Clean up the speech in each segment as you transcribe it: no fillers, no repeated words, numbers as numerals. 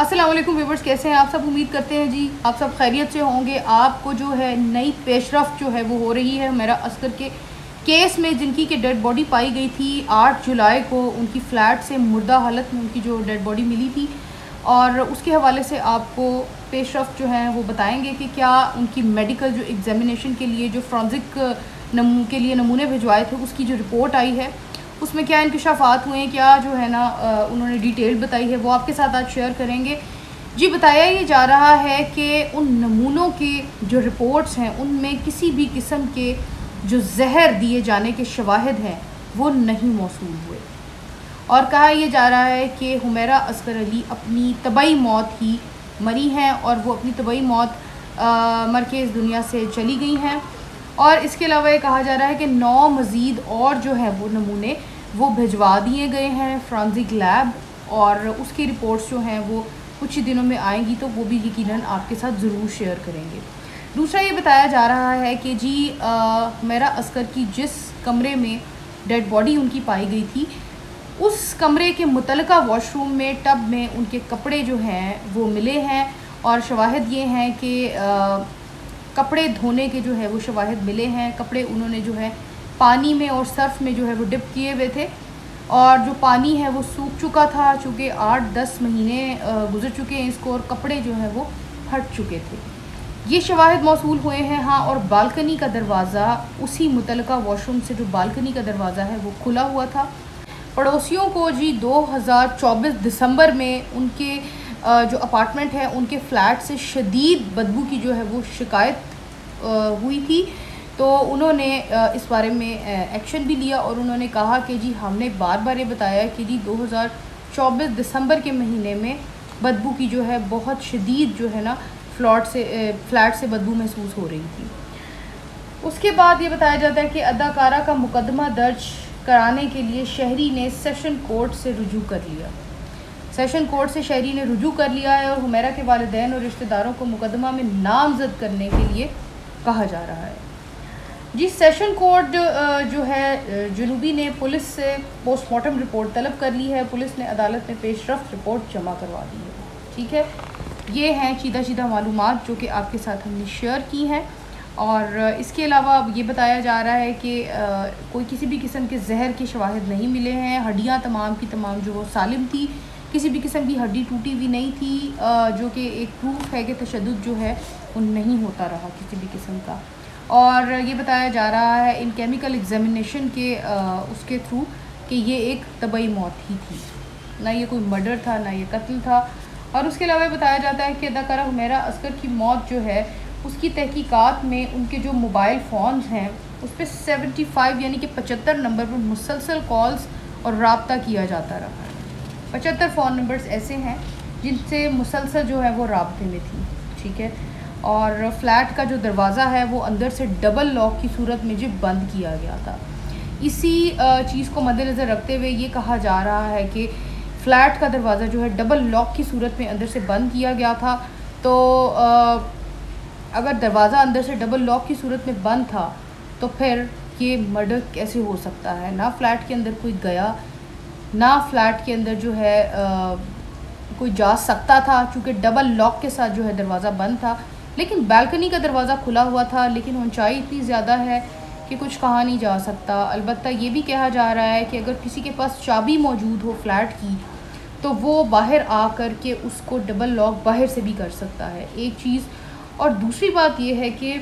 السلام علیکم ویورز، کیسے ہیں آپ سب؟ امید کرتے ہیں جی آپ سب خیریت سے ہوں گے۔ آپ کو جو ہے نئی پیش رفت جو ہے وہ ہو رہی ہے حمیرہ اصغر کے کیس میں، جن کی کہ ڈیڈ باڈی پائی گئی تھی 8 جولائی کو ان کی فلیٹ سے مردہ حالت میں ان کی جو ڈیڈ باڈی ملی تھی، اور اس کے حوالے سے آپ کو پیش رفت جو ہے وہ بتائیں گے کہ کیا ان کی میڈیکل جو ایگزامینیشن کے لیے جو فرانزک کے لیے نمونے بھجوائے تھے اس کی جو رپورٹ آئی ہے اس میں کیا انکشافات ہوئے ہیں، کیا جو ہے نا انہوں نے ڈیٹیل بتائی ہے، وہ آپ کے ساتھ آج شیئر کریں گے جی۔ بتایا یہ جا رہا ہے کہ ان نمونوں کے جو رپورٹس ہیں ان میں کسی بھی قسم کے جو زہر دیے جانے کے شواہد ہیں وہ نہیں موصول ہوئے، اور کہا یہ جا رہا ہے کہ حمیرہ اصغر علی اپنی طبعی موت ہی مری ہیں، اور وہ اپنی طبعی موت مر کے اس دنیا سے چلی گئی ہیں۔ اور اس کے علاوہ یہ کہا جا رہا ہے کہ 9 مزید اور جو ہے وہ نمونے وہ بھجوا دیے گئے ہیں فرانزک لیب، اور اس کی رپورٹس جو ہیں وہ کچھ ہی دنوں میں آئیں گی، تو وہ بھی یقیناً آپ کے ساتھ ضرور شیئر کریں گے۔ دوسرا یہ بتایا جا رہا ہے کہ جی حمیرہ اصغر کی جس کمرے میں ڈیڈ باڈی ان کی پائی گئی تھی اس کمرے کے متعلقہ واش روم میں ٹب میں ان کے کپڑے جو ہیں وہ ملے ہیں، اور شواہد یہ ہیں کہ کپڑے دھونے کے جو ہے وہ شواہد ملے ہیں۔ کپڑے انہوں نے جو ہے پانی میں اور سرف میں جو ہے وہ ڈپ کیے ہوئے تھے، اور جو پانی ہے وہ سوکھ چکا تھا چونکہ 8-10 مہینے گزر چکے ہیں اس کو، اور کپڑے جو ہیں وہ پھٹ چکے تھے۔ یہ شواہد موصول ہوئے ہیں ہاں، اور بالکنی کا دروازہ اسی متعلقہ واش روم سے جو بالکنی کا دروازہ ہے وہ کھلا ہوا تھا۔ پڑوسیوں کو جی 2024 دسمبر میں ان کے جو اپارٹمنٹ ہے ان کے فلیٹ سے شدید بدبو کی جو ہے وہ شکایت ہوئی تھی، تو انہوں نے اس بارے میں ایکشن بھی لیا، اور انہوں نے کہا کہ جی ہم نے بار بار یہ بتایا کہ جی 2024 دسمبر کے مہینے میں بدبو کی جو ہے بہت شدید جو ہے نا فلیٹ سے بدبو محسوس ہو رہی تھی۔ اس کے بعد یہ بتایا جاتا ہے کہ اداکارہ کا مقدمہ درج کرانے کے لیے شہری نے سیشن کورٹ سے رجوع کر لیا۔ سیشن کورٹ سے شہری نے رجوع کر لیا ہے، اور حمیرہ کے والدین اور رشتہ داروں کو مقدمہ میں نامزد کرنے کے لیے کہا جا رہا ہے جی۔ سیشن کورٹ جو ہے جنوبی نے پولیس سے پوسٹ مارٹم رپورٹ طلب کر لی ہے۔ پولیس نے عدالت میں پیش رفت رپورٹ جمع کروا دی ہے، ٹھیک ہے۔ یہ ہیں چیدہ معلومات جو کہ آپ کے ساتھ ہم نے شیئر کی ہیں، اور اس کے علاوہ یہ بتایا جا رہا ہے کہ کوئی کسی بھی قسم کے زہر کے شواہد نہیں ملے ہیں۔ ہڈیاں تمام کی تمام جو وہ سالم تھی، کسی بھی قسم کی ہڈی ٹوٹی ہوئی نہیں تھی، جو کہ ایک پروف ہے کہ تشدد جو ہے وہ نہیں ہوتا رہا کسی بھی قسم کا۔ اور یہ بتایا جا رہا ہے ان کیمیکل ایگزامینیشن کے اس کے تھرو کہ یہ ایک طبعی موت ہی تھی، نہ یہ کوئی مرڈر تھا نہ یہ قتل تھا۔ اور اس کے علاوہ بتایا جاتا ہے کہ اداکارہ حمیرہ اصغر کی موت جو ہے اس کی تحقیقات میں ان کے جو موبائل فونز ہیں اس پہ 75 یعنی کہ 75 نمبر پر مسلسل کالز اور رابطہ کیا جاتا رہا ہے۔ 75 فون نمبرز ایسے ہیں جن سے مسلسل جو ہے وہ رابطے میں تھی، ٹھیک ہے۔ اور فلیٹ کا جو دروازہ ہے وہ اندر سے ڈبل لاک کی صورت میں جو بند کیا گیا تھا۔ اسی چیز کو مد نظر رکھتے ہوئے یہ کہا جا رہا ہے کہ فلیٹ کا دروازہ جو ہے ڈبل لاک کی صورت میں اندر سے بند کیا گیا تھا، تو اگر دروازہ اندر سے ڈبل لاک کی صورت میں بند تھا تو پھر یہ مرڈر کیسے ہو سکتا ہے؟ نہ فلیٹ کے اندر کوئی گیا، نہ فلیٹ کے اندر جو ہے کوئی جا سکتا تھا، چونکہ ڈبل لاک کے ساتھ جو ہے دروازہ بند تھا، لیکن بالکنی کا دروازہ کھلا ہوا تھا۔ لیکن اونچائی اتنی زیادہ ہے کہ کچھ کہا نہیں جا سکتا۔ البتہ یہ بھی کہا جا رہا ہے کہ اگر کسی کے پاس چابی موجود ہو فلیٹ کی تو وہ باہر آ کر کے اس کو ڈبل لاک باہر سے بھی کر سکتا ہے، ایک چیز۔ اور دوسری بات یہ ہے کہ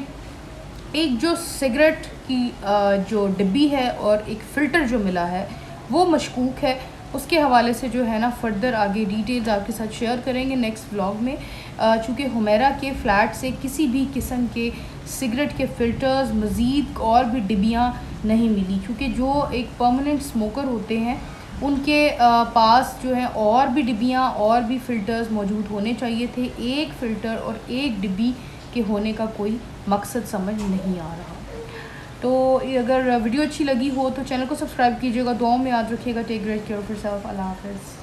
ایک جو سگریٹ کی جو ڈبی ہے اور ایک فلٹر جو ملا ہے وہ مشکوک ہے۔ اس کے حوالے سے جو ہے نا فردر آگے ڈیٹیلز آپ کے ساتھ شیئر کریں گے نیکسٹ ولاگ میں، چونکہ حمیرہ کے فلیٹ سے کسی بھی قسم کے سگریٹ کے فلٹرز مزید اور بھی ڈبیاں نہیں ملی، چونکہ جو ایک پرماننٹ اسموکر ہوتے ہیں ان کے پاس جو ہے اور بھی ڈبیاں اور بھی فلٹرز موجود ہونے چاہیے تھے۔ ایک فلٹر اور ایک ڈبی کے ہونے کا کوئی مقصد سمجھ نہیں آ رہا۔ تو اگر ویڈیو اچھی لگی ہو تو چینل کو سبسکرائب کیجیے گا، دعاؤں میں یاد رکھیے گا۔ Take great care of yourself. اللہ حافظ۔